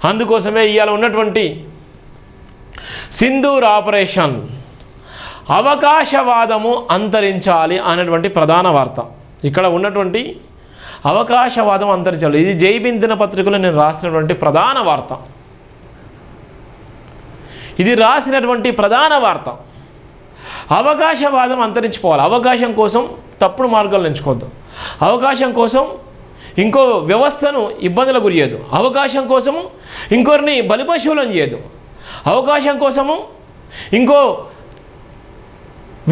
అందుకోసమే ఇవాళ ఉన్నటువంటి సింధూర్ ఆపరేషన్ అవకాశవాదము అంతరించాలి అనేటువంటి ప్రధాన వార్త. ఇక్కడ ఉన్నటువంటి అవకాశవాదం అంతరించాలి, ఇది జై భీమ్ దినపత్రికలో నేను రాసినటువంటి ప్రధాన వార్త. ఇది రాసినటువంటి ప్రధాన వార్త. అవకాశవాదం అంతరించిపోవాలి. అవకాశం కోసం తప్పుడు మార్గాలు ఎంచుకోవద్దు. అవకాశం కోసం ఇంకో వ్యవస్థను ఇబ్బందులకు గురి చేయదు. అవకాశం కోసము ఇంకొకరిని బలిపశువులను చేయదు. అవకాశం కోసము ఇంకో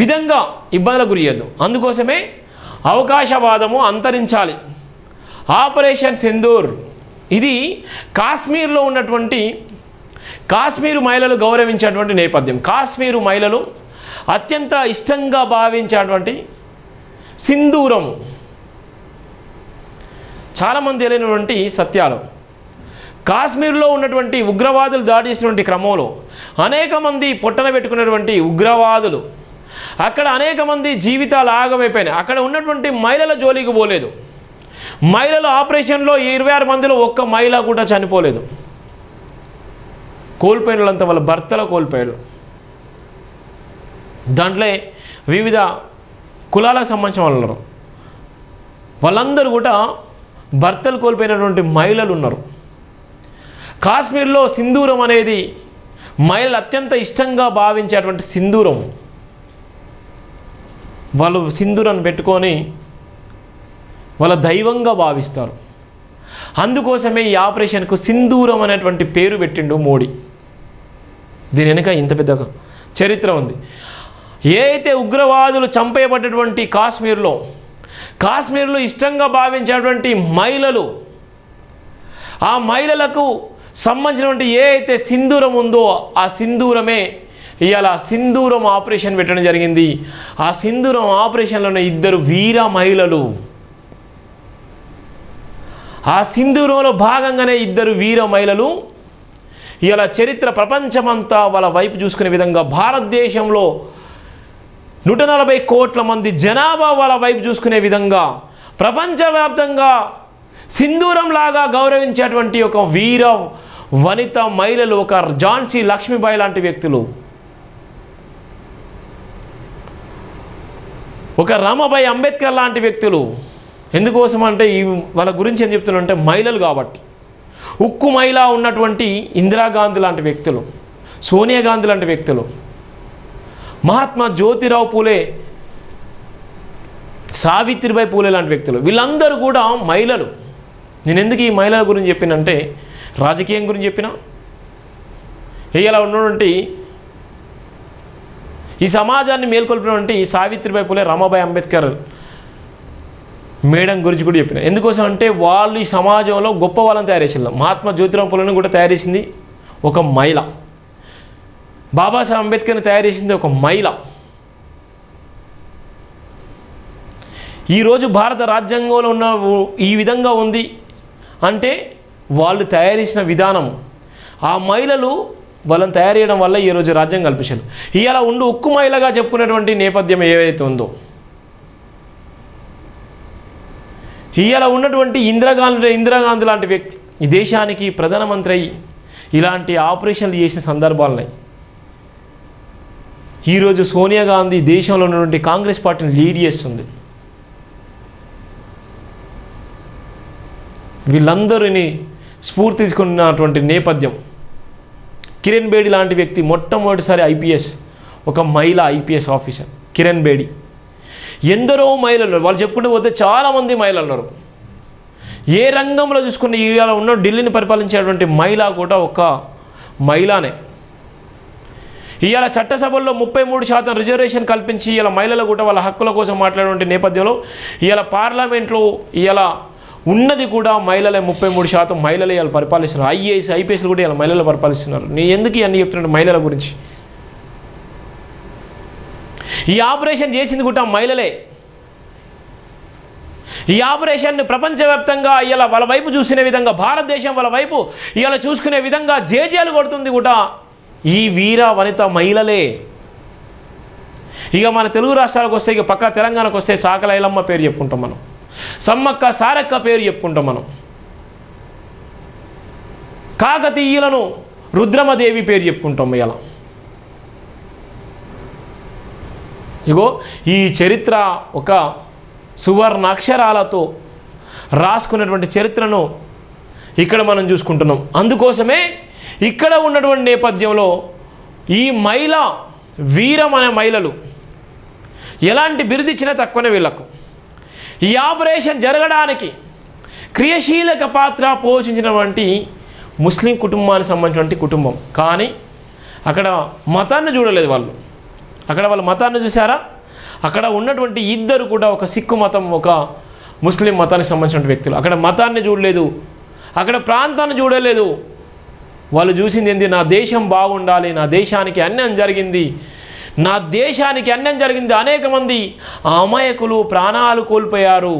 విధంగా ఇబ్బందులకు గురి చేయదు. అందుకోసమే అవకాశవాదము అంతరించాలి. ఆపరేషన్ సింధూర్ ఇది కాశ్మీర్లో ఉన్నటువంటి కాశ్మీరు మహిళలు గౌరవించేటువంటి నేపథ్యం. కాశ్మీరు మహిళలు అత్యంత ఇష్టంగా భావించేటువంటి సింధూరము. చాలామంది తెలియనటువంటి సత్యాలు. కాశ్మీర్లో ఉన్నటువంటి ఉగ్రవాదులు దాడి చేసినటువంటి క్రమంలో అనేక మంది పొట్టన పెట్టుకున్నటువంటి ఉగ్రవాదులు, అక్కడ అనేక మంది జీవితాలు ఆగమైపోయినాయి. అక్కడ ఉన్నటువంటి మహిళల జోలికి పోలేదు. మహిళల ఆపరేషన్లో 26 మందిలో ఒక్క మహిళ కూడా చనిపోలేదు. కోల్పోయిన వాళ్ళంతా వాళ్ళ భర్తలు కోల్పోయారు. దాంట్లో వివిధ కులాలకు సంబంధించిన వాళ్ళు ఉన్నారు. వాళ్ళందరూ కూడా భర్తలు కోల్పోయినటువంటి మహిళలు ఉన్నారు. కాశ్మీర్లో సింధూరం అనేది మహిళలు అత్యంత ఇష్టంగా భావించేటువంటి సింధూరం. వాళ్ళు సింధూరాన్ని పెట్టుకొని వాళ్ళ దైవంగా భావిస్తారు. అందుకోసమే ఈ ఆపరేషన్కు సింధూరం అనేటువంటి పేరు పెట్టిండు మోడీ. దీని వెనుక ఇంత పెద్ద చరిత్ర ఉంది. ఏ అయితే ఉగ్రవాదులు చంపేయబడ్డటువంటి కాశ్మీర్లో ఇష్టంగా భావించేటువంటి మహిళలు, ఆ మహిళలకు సంబంధించినటువంటి ఏ అయితే సింధూరం ఉందో ఆ సింధూరమే ఇవాళ సింధూరం ఆపరేషన్ పెట్టడం జరిగింది. ఆ సింధూరం ఆపరేషన్లోనే 2 వీర మహిళలు, ఆ సింధూరంలో భాగంగానే 2 వీర మహిళలు ఇవాళ చరిత్ర ప్రపంచమంతా వాళ్ళ వైపు చూసుకునే విధంగా, భారతదేశంలో 140 కోట్ల మంది జనాభా వాళ్ళ వైపు చూసుకునే విధంగా, ప్రపంచవ్యాప్తంగా సింధూరంలాగా గౌరవించేటువంటి ఒక వీర వనిత మహిళలు, ఒక ఝాన్సీ లక్ష్మీబాయి లాంటి వ్యక్తులు, ఒక రమాబాయి అంబేద్కర్ లాంటి వ్యక్తులు. ఎందుకోసం అంటే వాళ్ళ గురించి ఏం చెప్తున్నారంటే మహిళలు కాబట్టి. ఉక్కు మహిళ ఉన్నటువంటి ఇందిరాగాంధీ లాంటి వ్యక్తులు, సోనియా గాంధీ లాంటి వ్యక్తులు, మహాత్మా జ్యోతిరావు పూలే, సావిత్రిబాయి పూలే లాంటి వ్యక్తులు, వీళ్ళందరూ కూడా మహిళలు. నేను ఎందుకు ఈ మహిళల గురించి చెప్పినంటే రాజకీయం గురించి చెప్పినా, ఇలా ఉన్నటువంటి ఈ సమాజాన్ని మేల్కొల్పినటువంటి సావిత్రిబాయి పూలే, రమాబాయి అంబేద్కర్ మేడం గురించి కూడా చెప్పిన. ఎందుకోసం అంటే వాళ్ళు ఈ సమాజంలో గొప్ప వాళ్ళని తయారు చేసింది. మహాత్మా జ్యోతిరావు పూలేని కూడా తయారు చేసింది ఒక మహిళ. బాబాసాహెబ్ అంబేద్కర్ని తయారు చేసింది ఒక మహిళ. ఈరోజు భారత రాజ్యాంగంలో ఉన్న ఈ విధంగా ఉంది అంటే వాళ్ళు తయారు చేసిన విధానం, ఆ మహిళలు వాళ్ళని తయారు చేయడం వల్ల ఈరోజు రాజ్యాంగం కల్పించారు. ఇలా ఉండి ఉక్కు మహిళగా చెప్పుకునేటువంటి నేపథ్యం ఏవైతే ఉందో, ఇలా ఉన్నటువంటి ఇందిరాగాంధీ లాంటి వ్యక్తి ఈ దేశానికి ప్రధానమంత్రి అయ్యి ఇలాంటి ఆపరేషన్లు చేసిన సందర్భాలున్నాయి. ఈరోజు సోనియా గాంధీ దేశంలో ఉన్నటువంటి కాంగ్రెస్ పార్టీని లీడ్ చేస్తుంది. వీళ్ళందరినీ స్ఫూర్తి తీసుకున్నటువంటి నేపథ్యం. కిరణ్ బేడి లాంటి వ్యక్తి మొట్టమొదటిసారి ఐపీఎస్, ఒక మహిళ ఐపీఎస్ ఆఫీసర్ కిరణ్ బేడి. ఎందరో మహిళలు, వాళ్ళు చెప్పుకుంటూ పోతే చాలామంది మహిళలు ఉన్నారు. ఏ రంగంలో చూసుకున్న ఇవాళ ఉన్న ఢిల్లీని పరిపాలించేటువంటి మహిళ కూడా ఒక మహిళనే. ఇవాళ చట్టసభల్లో 33% రిజర్వేషన్ కల్పించి ఇలా మహిళలు కూడా వాళ్ళ హక్కుల కోసం మాట్లాడేటువంటి నేపథ్యంలో ఇవాళ పార్లమెంట్లో ఇవాళ ఉన్నది కూడా మహిళలే. 33% మహిళలే ఇవాళ పరిపాలిస్తున్నారు. ఐఏఎస్ ఐపీఎస్లు కూడా ఇలా మహిళలు పరిపాలిస్తున్నారు. నేను ఎందుకు ఇవన్నీ చెప్తున్నాను మహిళల గురించి? ఈ ఆపరేషన్ చేసింది కూడా మహిళలే. ఈ ఆపరేషన్ని ప్రపంచవ్యాప్తంగా ఇలా వాళ్ళ వైపు చూసుకునే విధంగా, భారతదేశం వాళ్ళ వైపు ఇలా చూసుకునే విధంగా జేజేలు కొడుతుంది కూడా ఈ వీర వనిత మహిళలే. ఇక మన తెలుగు రాష్ట్రాలకు వస్తే, ఇక పక్క తెలంగాణకు వస్తే చాకల ఐలమ్మ పేరు చెప్పుకుంటాం మనం, సమ్మక్క సారక్క పేరు చెప్పుకుంటాం మనం. కాకతీయులను రుద్రమదేవి పేరు చెప్పుకుంటాం ఇలా. ఇగో ఈ చరిత్ర ఒక సువర్ణ అక్షరాలతో రాసుకున్నటువంటి చరిత్రను ఇక్కడ మనం చూసుకుంటున్నాం. అందుకోసమే ఇక్కడ ఉన్నటువంటి నేపథ్యంలో ఈ వీరం అనే మహిళలు ఎలాంటి బిరుదిచ్చినా తక్కువనే వీళ్ళకు. ఈ ఆపరేషన్ జరగడానికి క్రియాశీలక పాత్ర పోషించినటువంటి ముస్లిం కుటుంబానికి సంబంధించినటువంటి కుటుంబం. కానీ అక్కడ మతాన్ని చూడలేదు వాళ్ళు. అక్కడ వాళ్ళ మతాన్ని చూసారా? అక్కడ ఉన్నటువంటి ఇద్దరు కూడా ఒక సిక్కు మతం, ఒక ముస్లిం మతానికి సంబంధించిన వ్యక్తులు. అక్కడ మతాన్ని చూడలేదు, అక్కడ ప్రాంతాన్ని చూడలేదు. వాళ్ళు చూసింది ఏంది? నా దేశం బాగుండాలి, నా దేశానికి అన్యాయం జరిగింది, నా దేశానికి అన్యాయం జరిగింది. అనేక మంది అమాయకులు ప్రాణాలు కోల్పోయారు.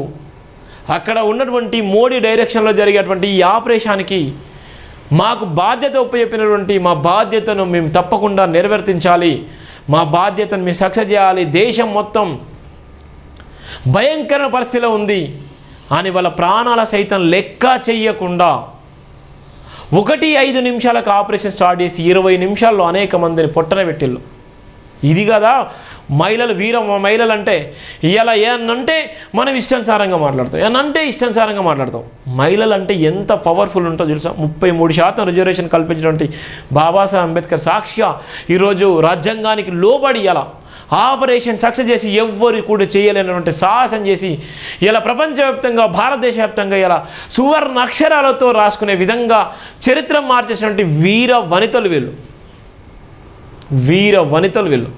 అక్కడ ఉన్నటువంటి మోడీ డైరెక్షన్లో జరిగేటువంటి ఈ ఆపరేషన్కి మాకు బాధ్యత ఒప్పచెప్పినటువంటి మా బాధ్యతను మేము తప్పకుండా నెరవేర్తించాలి, మా బాధ్యతను మేము సక్సెస్ చేయాలి, దేశం మొత్తం భయంకర పరిస్థితిలో ఉంది అని వాళ్ళ ప్రాణాల సైతం లెక్క చెయ్యకుండా 1-5 నిమిషాలకు ఆపరేషన్ స్టార్ట్ చేసి 20 నిమిషాల్లో అనేక మందిని పొట్టన పెట్టిళ్ళు. ఇది కదా మహిళలు, మహిళలు అంటే ఇలా ఏనంటే మనం ఇష్టానుసారంగా మాట్లాడతాం, ఏనంటే ఇష్టానుసారంగా మాట్లాడతాం. మహిళలు అంటే ఎంత పవర్ఫుల్ ఉంటుందో తెలుసా? 33% రిజర్వేషన్ కల్పించినటువంటి బాబాసాహెబ్ అంబేద్కర్ సాక్షిగా ఈరోజు రాజ్యాంగానికి లోబడి ఇలా ఆపరేషన్ సక్సెస్ చేసి ఎవ్వరు కూడా చేయలేనటువంటి సాహసం చేసి ఇలా ప్రపంచవ్యాప్తంగా, భారతదేశ వ్యాప్తంగా ఇలా సువర్ణ అక్షరాలతో రాసుకునే విధంగా చరిత్ర మార్చేసినటువంటి వీర వనితలు వీళ్ళు.